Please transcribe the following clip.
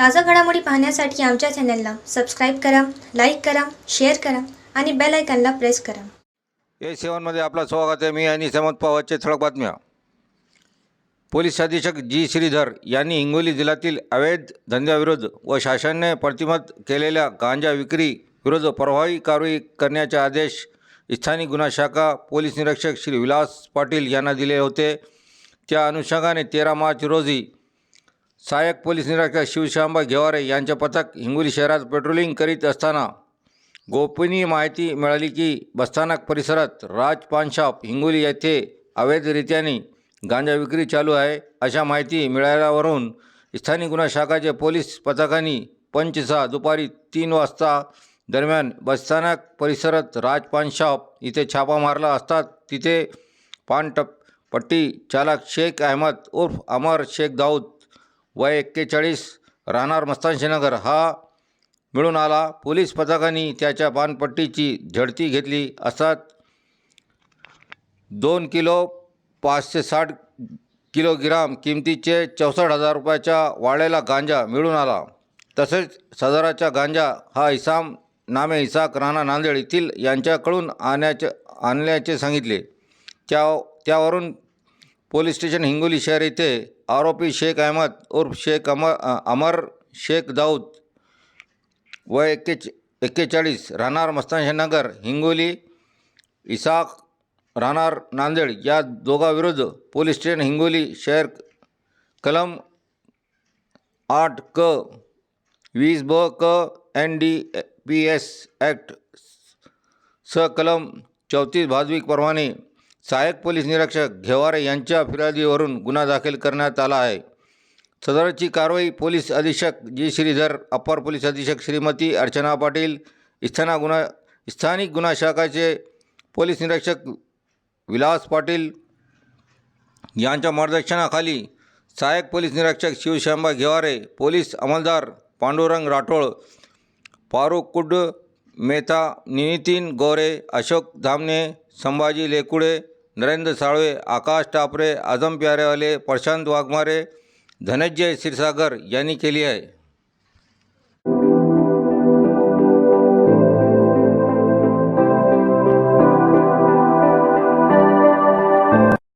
ताज़ा घडामोडी पाहण्यासाठी आमच्या चॅनलला सबस्क्राईब करा, लाईक करा, शेअर करा आणि बेल आयकॉनला प्रेस करा. A7 मध्ये आपलं स्वागत आहे. मी आणि समत पवारचे ठळक बातम्या. पोलीस अधीक्षक जी श्रीधर यांनी हिंगोली जिल्ह्यातील अवैध धंद्याविरुद्ध व शासनाने प्रतिबंधित केलेल्या गांजा विक्री विरुद्ध प्रभावी कारवाई करण्याचे आदेश स्थानिक गुन्हा शाखा पोलीस निरीक्षक श्री विलास पाटील यांना दिले होते. त्या अनुषंगाने 13 मार्च रोजी सहाय्यक पोलीस निरीक्षक शिवशांबा घेवारे यांचे पथक हिंगोली शहरात पेट्रोलिंग करीत असताना गोपनीय माहिती मिळाली की बसस्थानक परिसरात राज पान शॉप हिंगोली येथे अवैधरित्याने गांजा विक्री चालू आहे. अशा माहिती मिळाल्यावरून स्थानिक गुन्हा शाखाचे पोलीस पथकांनी 5/6 दुपारी 3 वाजता दरम्यान बसस्थानक परिसरात राज पान शॉप इथे छापा मारला असता तिथे पट्टी चालक शेख अहमद उर्फ अमर शेख दाऊद वय 41 राहणार मस्तानशेनगर हा मिळून आला. पोलीस पथकांनी त्याच्या पानपट्टीची झडती घेतली असता 2 किलो 560 किलोग्राम किमतीचे 64,000 रुपयाचा वाळलेला गांजा मिळून आला. तसेच सदराचा गांजा हा इसाम नामे इसाक राणा नांदेड येथील यांच्याकडून आणल्याचे सांगितले. त्यावरून पोलीस स्टेशन हिंगोली शहर येथे आरोपी शेख अहमद उर्फ शेख अमर शेख दाऊद वय 41 राहणार मस्तानशेनगर हिंगोली इसाक राहणार नांदेड या दोघांविरुद्ध पोलीस स्टेशन हिंगोली शहर कलम 8 क 20 ब क NDPS ॲक्ट स कलम 34 भाजविक प्रमाणे सहाय्यक पोलीस निरीक्षक घेवारे यांच्या फिर्यादीवरून गुन्हा दाखल करण्यात आला आहे. सदरची कारवाई पोलीस अधीक्षक जी श्रीधर, अप्पर पोलीस अधीक्षक श्रीमती अर्चना पाटील, स्थानिक गुन्हा शाखाचे पोलीस निरीक्षक विलास पाटील यांच्या मार्गदर्शनाखाली सहाय्यक पोलीस निरीक्षक शिवशांबा घेवारे, पोलीस अंमलदार पांडुरंग राठोड, फारुख कुड, मेहता, नितीन गोरे, अशोक धामणे, संभाजी लेकुडे, नरेंद्र साळवे, आकाश टापरे, आझम प्यारेवाले, प्रशांत वाघमारे, धनंजय क्षीरसागर यांनी केली आहे.